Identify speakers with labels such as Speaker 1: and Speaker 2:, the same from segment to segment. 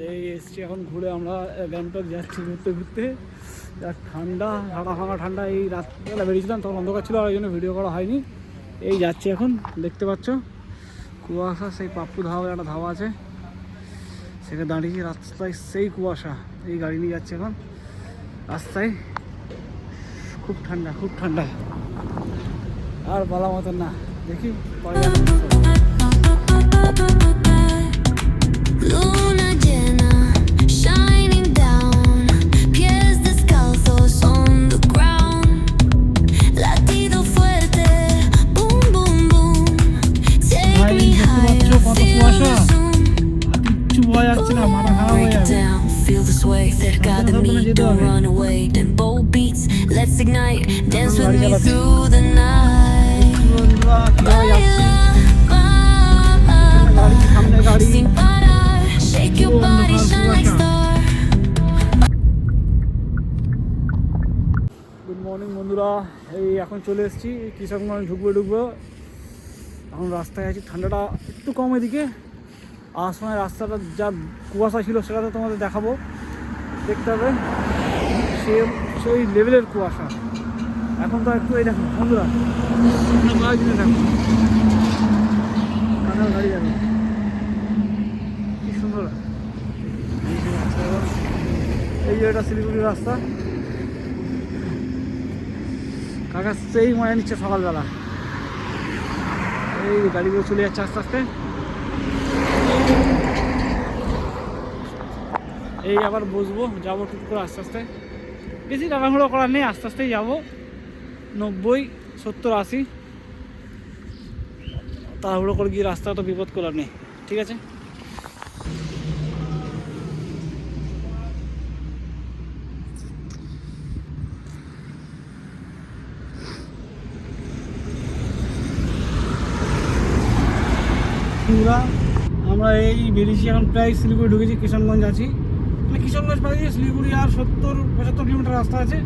Speaker 1: এই এসছি এখন ঘুরে আমরা গ্যাংটক যাচ্ছি ঘুরতে ঘুরতে। যা ঠান্ডা, ঝাড়া ভাঙা ঠান্ডা। এই রাত্রিবেলা বেরিয়েছিলাম তখন অন্ধকার ছিল, আর ওই জন্য ভিডিও করা হয়নি। এই যাচ্ছি এখন, দেখতে পাচ্ছ কুয়াশা। সেই পাপ্পু ধাবা একটা ধাবা আছে, সেখানে দাঁড়িয়ে রাস্তায় সেই কুয়াশা। এই গাড়ি নিয়ে যাচ্ছে এখন রাস্তায়। খুব ঠান্ডা, খুব ঠান্ডা, আর বলা মতন না। দেখি পরে
Speaker 2: Luna llena, shining down, pies descalzos on the ground, latido fuerte, boom boom boom, take me higher, feel the zoom,
Speaker 1: কিচ্ছু ভয় যাচ্ছে না, মাথা খারাপ হয়ে
Speaker 2: break it
Speaker 1: যাবে।
Speaker 2: down, feel the sway, cerca de mí, don't run away, tempo beats, let's ignite, dance with me through the night, baila,
Speaker 1: গাড়ি
Speaker 2: sin parar, shake your body, shine like star.
Speaker 1: Good morning বন্ধুরা, এই এখন চলে এসেছি কিশোরগঞ্জ। ঢুকবো এখন রাস্তায় আছি। ঠান্ডাটা একটু কম এদিকে। আর সময় রাস্তাটা যা কুয়াশা ছিল সেটা তো তোমাদের দেখাবো, দেখতে হবে। সেই লেভেলের কুয়াশা এখন তো একটু। এই দেখো বন্ধুরা, দেখো গাড়ি যাবে, কি সুন্দর। এই যে এটা শিলিগুড়ির রাস্তা। কাকা সেই মজা নিচ্ছে সকালবেলা। এই গাড়িগুলো চলে যাচ্ছে আস্তে আস্তে। এই আবার বসবো, যাবো টুক করে আস্তে আস্তে। বেশি তাড়াহুড়ো করার নেই, আস্তে আস্তেই যাবো। 90, 70, 80 তাড়াহুড়ো করে গিয়ে রাস্তা তো বিপদ করার নেই, ঠিক আছে। আমরা এই বেরিয়েছি এখন, প্রায় শিলিগুড়ি ঢুকেছি। কিশোরগঞ্জ আছি, মানে কিশোরগঞ্জ পাইছি। শিলিগুড়ি আর 70-75 কিলোমিটার রাস্তা আছে।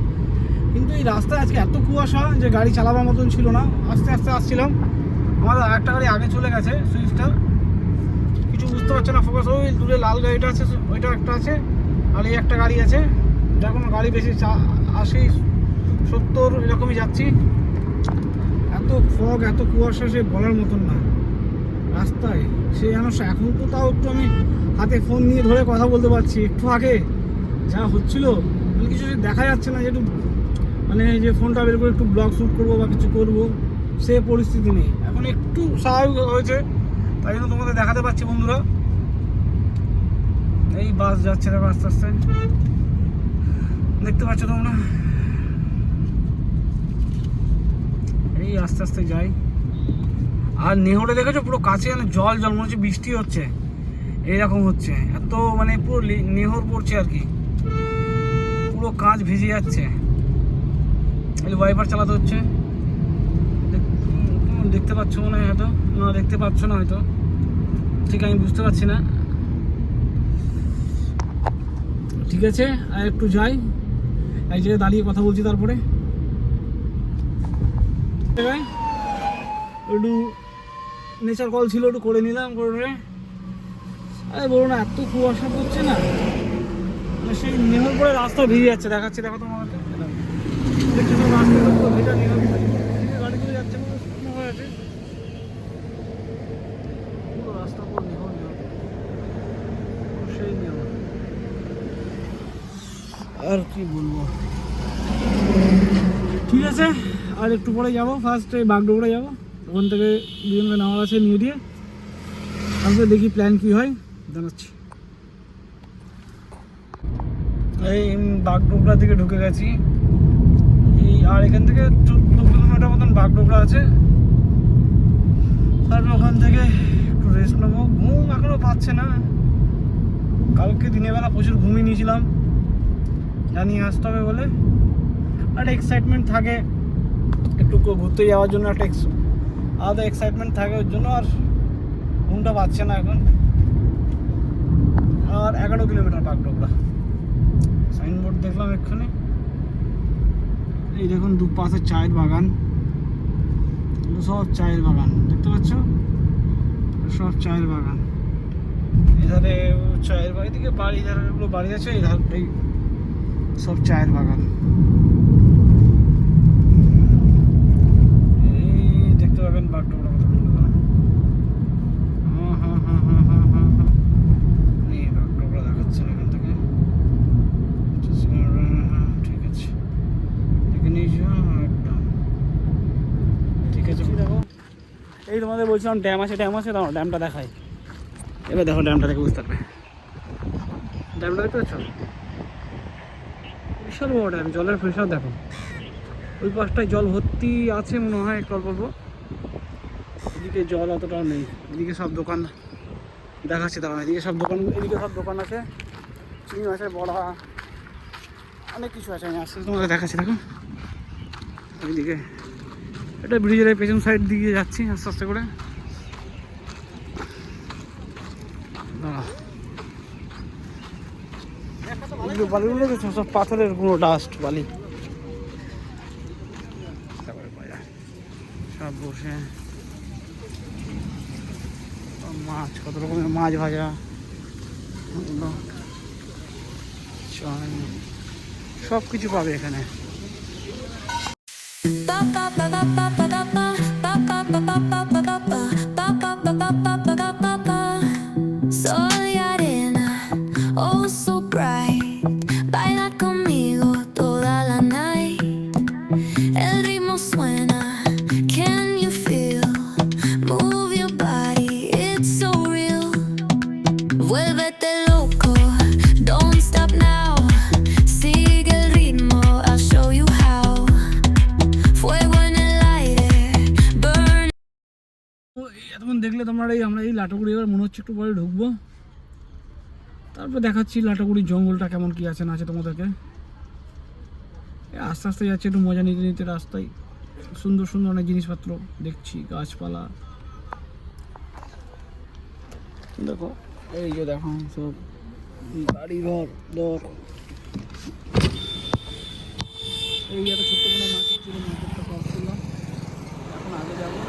Speaker 1: কিন্তু এই রাস্তায় আজকে এত কুয়াশা যে গাড়ি চালাবার মতন ছিল না। আস্তে আস্তে আসছিলাম, আমাদের আরেকটা গাড়ি আগে চলে গেছে, সুইফটটা। কিছু বুঝতে পারছে না ফোকাস। ওই দূরে লাল গাড়িটা আছে, ওইটা একটা আছে, আর এই একটা গাড়ি আছে। যখন গাড়ি বেশি 80, 70 এরকমই যাচ্ছি। এত ফগ, এত কুয়াশা, সে বলার মতন না রাস্তায়। সে যেন এখন তো তাও একটু আমি হাতে ফোন নিয়ে ধরে কথা বলতে পারছি। একটু আগে যা হচ্ছিল মানে কিছু দেখা যাচ্ছে না, যে একটু মানে যে ফোনটা বের করে একটু ব্লগ শ্যুট করবো বা কিছু করবো, সে পরিস্থিতি নেই। এখন একটু স্বাভাবিক হয়েছে, তাই জন্য তোমাদের দেখাতে পাচ্ছি বন্ধুরা। এই বাস যাচ্ছে না আস্তে আস্তে, দেখতে পাচ্ছ তোমরা। এই আস্তে আস্তে যাই। আর নেহরে দেখেছো পুরো কাছে, যেন জল জল মনে হচ্ছে বৃষ্টি হচ্ছে, এইরকম হচ্ছে। এত মানে পুরো নেহর পড়ছে আর কি, পুরো কাঁচ ভিজে যাচ্ছে। এই ওয়াইপার চালাতে হচ্ছে, দেখতে পাচ্ছ মনে হয়, হয়তো না দেখতে পাচ্ছ না হয়তো, ঠিক আমি বুঝতে পারছি না। ঠিক আছে, আর একটু যাই, এক জায়গায় দাঁড়িয়ে কথা বলছি। তারপরে একটু নেচার কল ছিল, একটু করে নিলাম। করে আরে বলো না, এত কুয়াশা পড়ছে না, সেই নেহর পরে রাস্তা ভিজে যাচ্ছে। দেখাচ্ছি, দেখো তোমার দেখছো তো, রাস্তা তো ভেজা। নেহর গাড়িগুলো যাচ্ছে, শুকনো হয়ে আছে পুরো রাস্তা, পুরো নেহর নেহর, সেই নেহর। আর কি বলবো, ঠিক আছে। আর একটু পরে যাবো, ফার্স্ট এই বাগডোগরা যাবো। ওখান থেকে দুজনকে নামার আছে, নিয়ে দিয়ে তারপরে দেখি প্ল্যান কি হয়, জানাচ্ছি। এই বাগডোগরা দিকে ঢুকে গেছি। এই আর এখান থেকে 14 কিলোমিটার মতন বাগডোগরা আছে। তারপর ওখান থেকে একটু রেস্ট নেবো। ঘুম এখনও পাচ্ছে না, কালকে দিনের বেলা প্রচুর ঘুমিয়ে নিয়েছিলাম, জানিয়ে আসতে হবে বলে। আর এক্সাইটমেন্ট থাকে একটু ঘুরতে যাওয়ার জন্য, একটা আলাদা এক্সাইটমেন্ট থাকে, ওর জন্য আর ঘুমটা পাচ্ছে না এখন। আর 11 কিলোমিটার বাগডোগরা। সাইনবোর্ড দেখলাম এক্ষুনি। এই দেখুন দুপাশে চায়ের বাগান, সব চায়ের বাগান দেখতে পাচ্ছ, সব চায়ের বাগান। এধারে চায়ের বাড়ি থেকে বাড়ি ধারগুলো বাড়ি আছে, এই ধারটাই সব চায়ের বাগান। এই দেখতে পাবেন বাগডোগরা কত সুন্দর। এই বাগডোগরা দেখাচ্ছে এখান থেকে। ঠিক আছে, দেখে নিয়েছি একদম ঠিক আছে। দেখো এই তোমাদের বলছিলাম ড্যাম আছে, দাঁড়াও ড্যামটা দেখাই। এবার দেখো ড্যামটা দেখে বুঝতে পারবে। ড্যামটা দেখতে পাচ্ছ, বিশাল বড় ড্যাম, জলের প্রেশার দেখো। ওই পাশটায় জল ভর্তি আছে মনে হয় একটু অল্প অল্প, এদিকে জল অতটাও নেই। এদিকে সব দোকান দেখাচ্ছে, দাঁড়ানো এদিকে সব দোকান, এদিকে সব দোকান আছে, চিনি আছে, বড়া, অনেক কিছু আছে। আমি আস্তে আস্তে তোমাদের দেখাচ্ছি দেখো। ওইদিকে এটা ব্রিজের পেছন সাইড দিকে যাচ্ছি আস্তে আস্তে করে। বালিগুলো দেখছো, সব পাথরের গুঁড়ো, ডাস্ট বালি। সব বসে মাছ, কত রকমের মাছ ভাজা, সব কিছু পাবে এখানে।
Speaker 2: Sol y arena, oh so bright. Baila conmigo toda la night. El ritmo suena, can you feel? Move your body, it's so real. Vuélvete loco, don't stop now. Sigue el ritmo, I'll show you how. Fuego en el aire, burn.
Speaker 1: এতক্ষণ দেখলে তোমরা আমরা এই লাটাগুড়ি, এবার মনে হচ্ছে একটু পরে ঢুকবো, তারপর দেখাচ্ছি লাটাগুড়ির জঙ্গলটা কেমন কি আছে না আছে তোমাদেরকে। আস্তে আস্তে যাচ্ছে, একটু মজা নিতে নিতে রাস্তায় সুন্দর সুন্দর অনেক জিনিসপত্র দেখছি, গাছপালা দেখো। এই যে দেখো সব বাড়ি ঘর দর। এই একটা ছোট্ট কোনো মার্কেট ছিল, মার্কেটটা ক্রস করলাম, এখন আগে যাবো।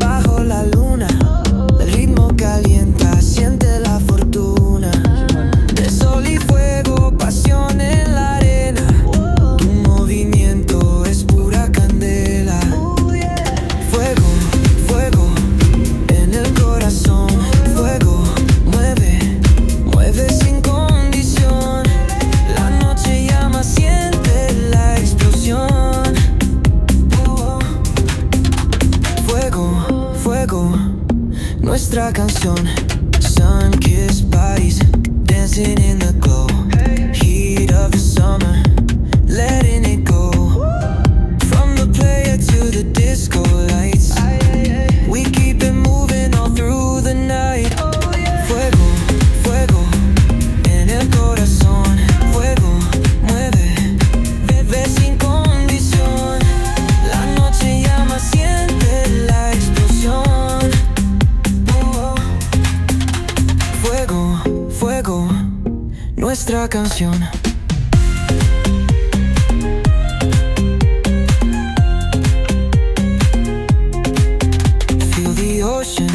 Speaker 3: Bajo la luna, el ritmo calienta, siente la fortuna. De sol y fuego, pasión en la arena. Tu movimiento es pura candela. Fuego, fuego en el corazón. Fuego, mueve, mueve sin condición. La noche llama, siente la explosión. Fuego, fuego, nuestra canción. Sun-kissed bodies dancing in the glow. Heat of the summer, letting it go. From the player to the disco lights, we keep it moving all through the night. Fuego, fuego en el corazón. Fuego, mueve, bebe sin condición. La noche llama, siente la explosión. Fuego, fuego, nuestra canción. Feel the ocean,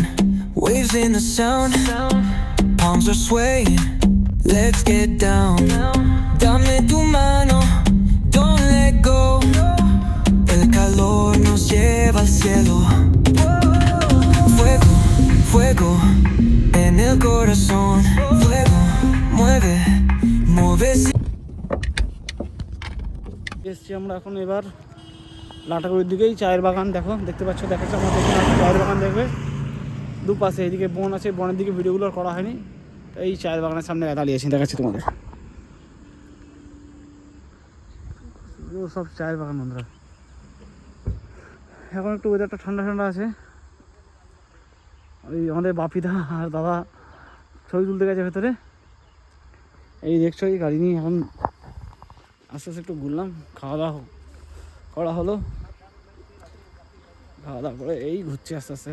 Speaker 3: waves in the sound. Palms are swaying, let's get down. Dame tu mano, don't let go. El calor nos lleva al cielo. Fuego, fuego en el corazón. Fuego, mueve, mueve.
Speaker 1: এসছি আমরা এখন এবার লাটাগুড়ির দিকেই। চায়ের বাগান দেখো, দেখতে পাচ্ছ, দেখাচ্ছে আমাদের চায়ের বাগান দেখবে দুপাশে। এইদিকে বন আছে, বনের দিকে ভিডিওগুলো আর করা হয়নি। এই চায়ের বাগানের সামনে দাঁড়িয়েছি, দেখাচ্ছি তোমাদের। সব চায়ের বাগান বন্ধুরা। এখন একটু ওয়েদারটা ঠান্ডা ঠান্ডা আছে। ওই আমাদের বাপিদা আর দাদা ছবি তুলতে গেছে ভেতরে। এই দেখছো এই গাড়ি নিয়ে এখন আস্তে আস্তে একটু ঘুরলাম, খাওয়া দাওয়া করা হলো, খাওয়া দাওয়া করে এই ঘুরছি আস্তে আস্তে।